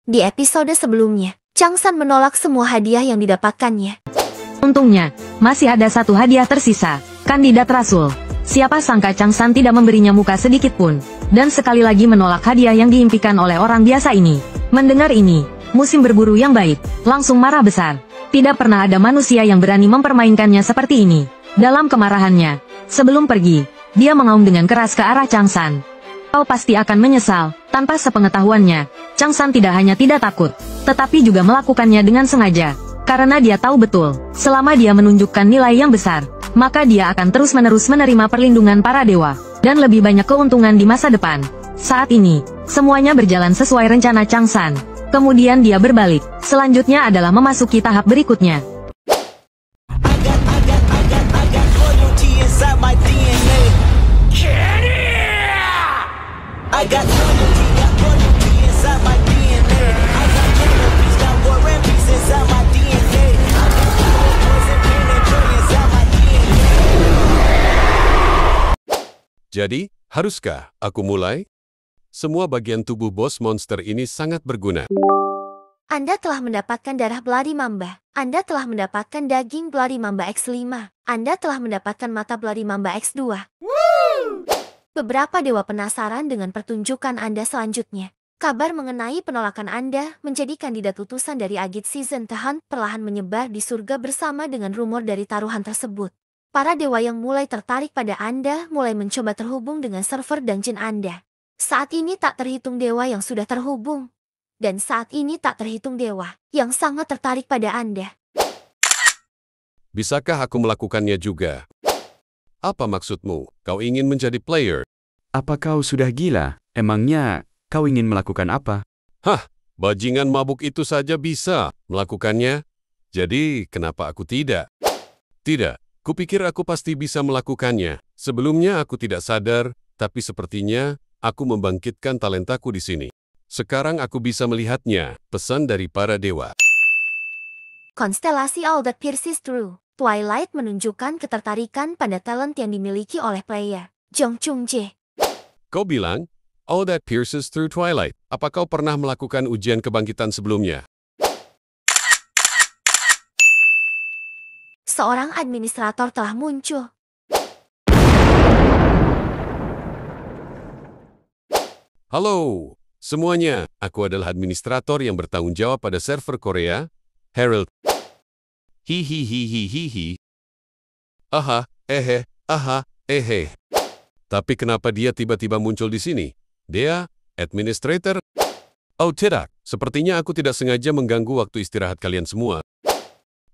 Di episode sebelumnya, Changsan menolak semua hadiah yang didapatkannya. Untungnya, masih ada satu hadiah tersisa, kandidat rasul. Siapa sangka Changsan tidak memberinya muka sedikit pun, dan sekali lagi menolak hadiah yang diimpikan oleh orang biasa ini. Mendengar ini, musim berburu yang baik, langsung marah besar. Tidak pernah ada manusia yang berani mempermainkannya seperti ini. Dalam kemarahannya, sebelum pergi, dia mengaum dengan keras ke arah Changsan. Kau pasti akan menyesal. Tanpa sepengetahuannya, Changsan tidak hanya tidak takut, tetapi juga melakukannya dengan sengaja. Karena dia tahu betul, selama dia menunjukkan nilai yang besar, maka dia akan terus-menerus menerima perlindungan para dewa, dan lebih banyak keuntungan di masa depan. Saat ini, semuanya berjalan sesuai rencana Changsan. Kemudian dia berbalik. Selanjutnya adalah memasuki tahap berikutnya. Jadi, haruskah aku mulai? Semua bagian tubuh bos monster ini sangat berguna. Anda telah mendapatkan darah Bloody Mamba. Anda telah mendapatkan daging Bloody Mamba X5. Anda telah mendapatkan mata Bloody Mamba X2. Beberapa dewa penasaran dengan pertunjukan Anda selanjutnya. Kabar mengenai penolakan Anda menjadi kandidat utusan dari Agit Season The Hunt perlahan menyebar di surga bersama dengan rumor dari taruhan tersebut. Para dewa yang mulai tertarik pada Anda mulai mencoba terhubung dengan server dungeon Anda. Saat ini tak terhitung dewa yang sudah terhubung. Dan saat ini tak terhitung dewa yang sangat tertarik pada Anda. Bisakah aku melakukannya juga? Apa maksudmu? Kau ingin menjadi player? Apa kau sudah gila? Emangnya kau ingin melakukan apa? Hah, bajingan mabuk itu saja bisa melakukannya. Jadi, kenapa aku tidak? Tidak. Kupikir aku pasti bisa melakukannya. Sebelumnya aku tidak sadar, tapi sepertinya aku membangkitkan talentaku di sini. Sekarang aku bisa melihatnya, pesan dari para dewa. Konstelasi All That Pierces Through Twilight menunjukkan ketertarikan pada talent yang dimiliki oleh player Jong Chung Jae. Kau bilang, All That Pierces Through Twilight. Apa kau pernah melakukan ujian kebangkitan sebelumnya? Seorang administrator telah muncul. Halo, semuanya. Aku adalah administrator yang bertanggung jawab pada server Korea, Herald. Hihihihihihi. Aha, ehe. Tapi kenapa dia tiba-tiba muncul di sini? Dia, administrator? Oh tidak, sepertinya aku tidak sengaja mengganggu waktu istirahat kalian semua.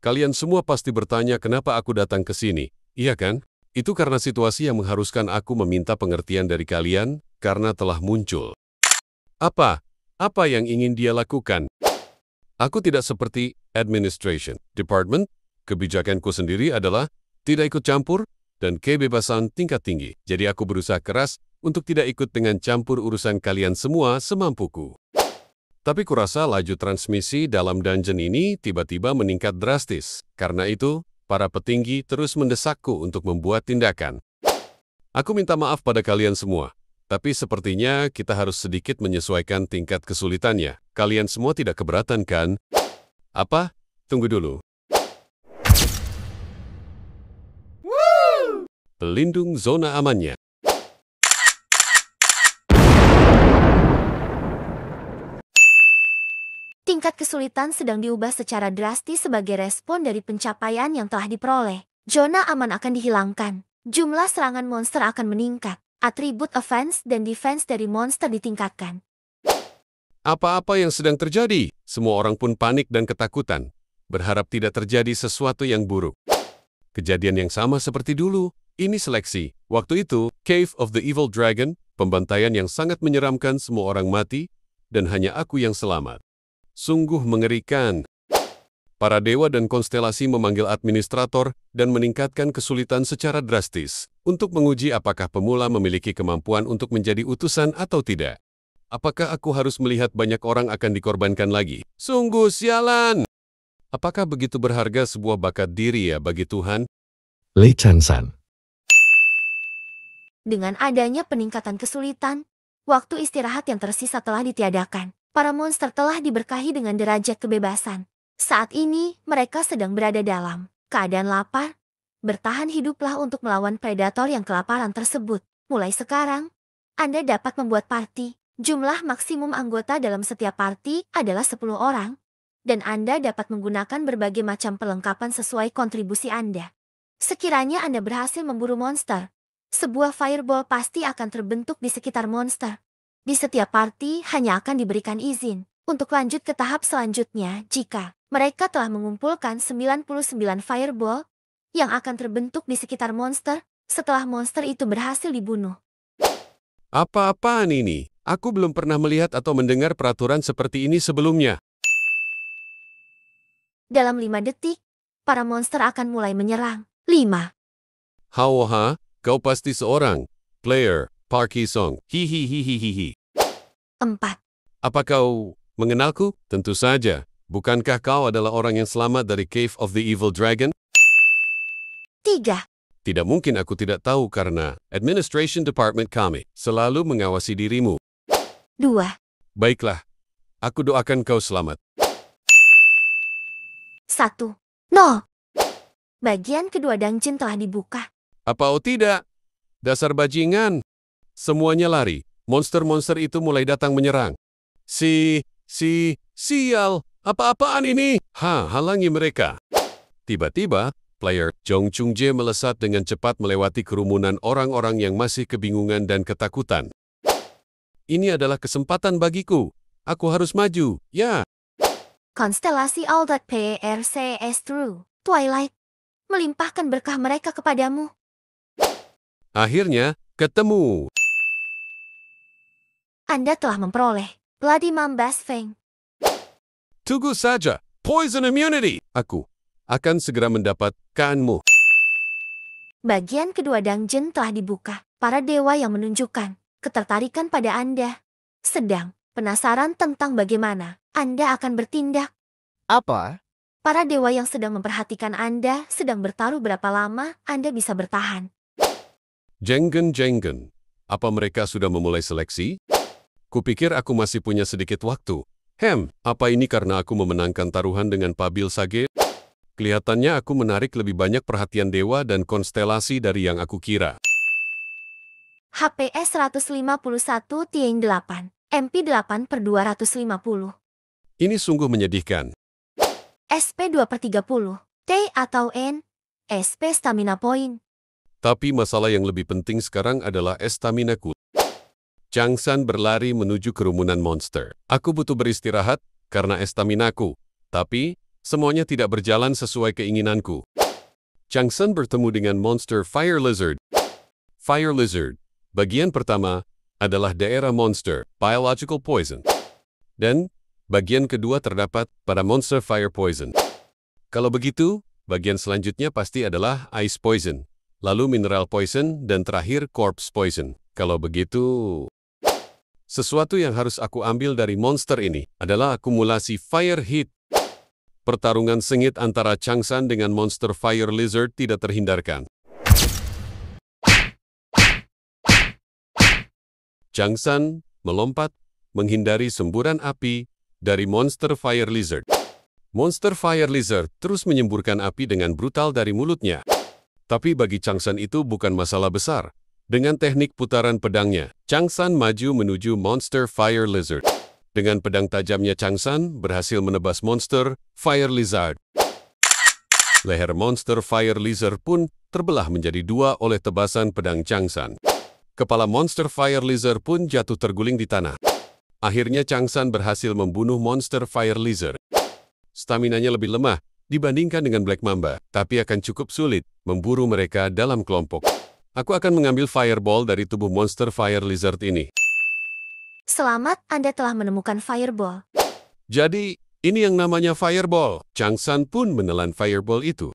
Kalian semua pasti bertanya kenapa aku datang ke sini, iya kan? Itu karena situasi yang mengharuskan aku meminta pengertian dari kalian, karena telah muncul. Apa? Apa yang ingin dia lakukan? Aku tidak seperti administration department. Kebijakanku sendiri adalah tidak ikut campur dan kebebasan tingkat tinggi. Jadi aku berusaha keras untuk tidak ikut dengan campur urusan kalian semua semampuku. Tapi kurasa laju transmisi dalam dungeon ini tiba-tiba meningkat drastis. Karena itu, para petinggi terus mendesakku untuk membuat tindakan. Aku minta maaf pada kalian semua. Tapi sepertinya kita harus sedikit menyesuaikan tingkat kesulitannya. Kalian semua tidak keberatan kan? Apa? Tunggu dulu. Pelindung zona amannya. Tingkat kesulitan sedang diubah secara drastis sebagai respon dari pencapaian yang telah diperoleh. Zona aman akan dihilangkan. Jumlah serangan monster akan meningkat. Atribut offense dan defense dari monster ditingkatkan. Apa-apa yang sedang terjadi? Semua orang pun panik dan ketakutan. Berharap tidak terjadi sesuatu yang buruk. Kejadian yang sama seperti dulu. Ini seleksi. Waktu itu, Cave of the Evil Dragon, pembantaian yang sangat menyeramkan, semua orang mati, dan hanya aku yang selamat. Sungguh mengerikan. Para dewa dan konstelasi memanggil administrator dan meningkatkan kesulitan secara drastis untuk menguji apakah pemula memiliki kemampuan untuk menjadi utusan atau tidak. Apakah aku harus melihat banyak orang akan dikorbankan lagi? Sungguh sialan! Apakah begitu berharga sebuah bakat diri ya bagi Tuhan? Lei Changsan. Dengan adanya peningkatan kesulitan, waktu istirahat yang tersisa telah ditiadakan. Para monster telah diberkahi dengan derajat kebebasan. Saat ini, mereka sedang berada dalam keadaan lapar. Bertahan hiduplah untuk melawan predator yang kelaparan tersebut. Mulai sekarang, Anda dapat membuat party. Jumlah maksimum anggota dalam setiap party adalah 10 orang. Dan Anda dapat menggunakan berbagai macam perlengkapan sesuai kontribusi Anda. Sekiranya Anda berhasil memburu monster, sebuah fireball pasti akan terbentuk di sekitar monster. Di setiap party hanya akan diberikan izin untuk lanjut ke tahap selanjutnya jika mereka telah mengumpulkan 99 fireball yang akan terbentuk di sekitar monster setelah monster itu berhasil dibunuh. Apa-apaan ini? Aku belum pernah melihat atau mendengar peraturan seperti ini sebelumnya. Dalam 5 detik, para monster akan mulai menyerang. 5, Haoha, kau pasti seorang player Parky Song. Hihihihihihi. 4, Apa kau mengenalku? Tentu saja. Bukankah kau adalah orang yang selamat dari Cave of the Evil Dragon? 3, Tidak mungkin aku tidak tahu karena Administration Department kami selalu mengawasi dirimu. 2, Baiklah, aku doakan kau selamat. 1, 0. Bagian kedua dungeon telah dibuka. Apa oh tidak? Dasar bajingan. Semuanya lari. Monster-monster itu mulai datang menyerang. Sial. Apa-apaan ini? Halangi mereka. Tiba-tiba, player Jong Chung Jae melesat dengan cepat melewati kerumunan orang-orang yang masih kebingungan dan ketakutan. Ini adalah kesempatan bagiku. Aku harus maju, ya. Konstelasi All.PRCS True Twilight melimpahkan berkah mereka kepadamu. Akhirnya, ketemu. Anda telah memperoleh Bloody Mambas Fang. Tunggu saja. Poison immunity. Aku akan segera mendapatkanmu. Bagian kedua dungeon telah dibuka. Para dewa yang menunjukkan ketertarikan pada Anda sedang penasaran tentang bagaimana Anda akan bertindak. Apa? Para dewa yang sedang memperhatikan Anda sedang bertaruh berapa lama Anda bisa bertahan. Jenggen. Apa mereka sudah memulai seleksi? Kupikir aku masih punya sedikit waktu. Apa ini karena aku memenangkan taruhan dengan Pabil Sage? Kelihatannya aku menarik lebih banyak perhatian dewa dan konstelasi dari yang aku kira. HPS 151 Tieng 8, MP 8/250. Ini sungguh menyedihkan. SP 2/30, T atau N, SP Stamina Point. Tapi masalah yang lebih penting sekarang adalah estaminaku. Changsan berlari menuju kerumunan monster. Aku butuh beristirahat karena estaminaku. Tapi, semuanya tidak berjalan sesuai keinginanku. Changsan bertemu dengan monster Fire Lizard. Fire Lizard. Bagian pertama adalah daerah monster, Biological Poison. Dan, bagian kedua terdapat pada monster Fire Poison. Kalau begitu, bagian selanjutnya pasti adalah Ice Poison, lalu Mineral Poison, dan terakhir Corpse Poison. Kalau begitu, sesuatu yang harus aku ambil dari monster ini adalah akumulasi Fire Hit. Pertarungan sengit antara Changsan dengan monster Fire Lizard tidak terhindarkan. Changsan melompat, menghindari semburan api dari monster Fire Lizard. Monster Fire Lizard terus menyemburkan api dengan brutal dari mulutnya. Tapi bagi Changsan itu bukan masalah besar. Dengan teknik putaran pedangnya, Changsan maju menuju monster Fire Lizard. Dengan pedang tajamnya Changsan berhasil menebas monster Fire Lizard. Leher monster Fire Lizard pun terbelah menjadi dua oleh tebasan pedang Changsan. Kepala monster Fire Lizard pun jatuh terguling di tanah. Akhirnya Changsan berhasil membunuh monster Fire Lizard. Staminanya lebih lemah dibandingkan dengan Black Mamba, tapi akan cukup sulit memburu mereka dalam kelompok. Aku akan mengambil Fireball dari tubuh monster Fire Lizard ini. Selamat, Anda telah menemukan Fireball. Jadi, ini yang namanya Fireball. Changsan pun menelan Fireball itu.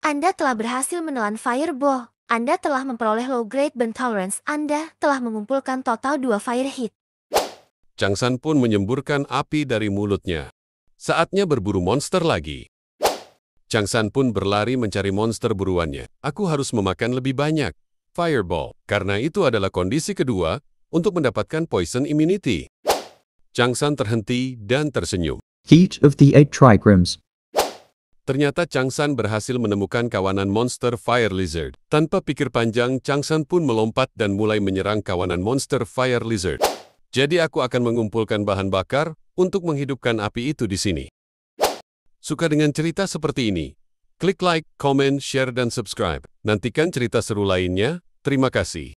Anda telah berhasil menelan Fireball. Anda telah memperoleh low grade burn tolerance. Anda telah mengumpulkan total 2 fire hit. Changsan pun menyemburkan api dari mulutnya. Saatnya berburu monster lagi. Changsan pun berlari mencari monster buruannya. Aku harus memakan lebih banyak Fireball, karena itu adalah kondisi kedua untuk mendapatkan Poison Immunity. Changsan terhenti dan tersenyum. Heat of the 8 trigrams. Ternyata Changsan berhasil menemukan kawanan monster Fire Lizard. Tanpa pikir panjang, Changsan pun melompat dan mulai menyerang kawanan monster Fire Lizard. Jadi aku akan mengumpulkan bahan bakar untuk menghidupkan api itu di sini. Suka dengan cerita seperti ini? Klik like, comment, share, dan subscribe. Nantikan cerita seru lainnya. Terima kasih.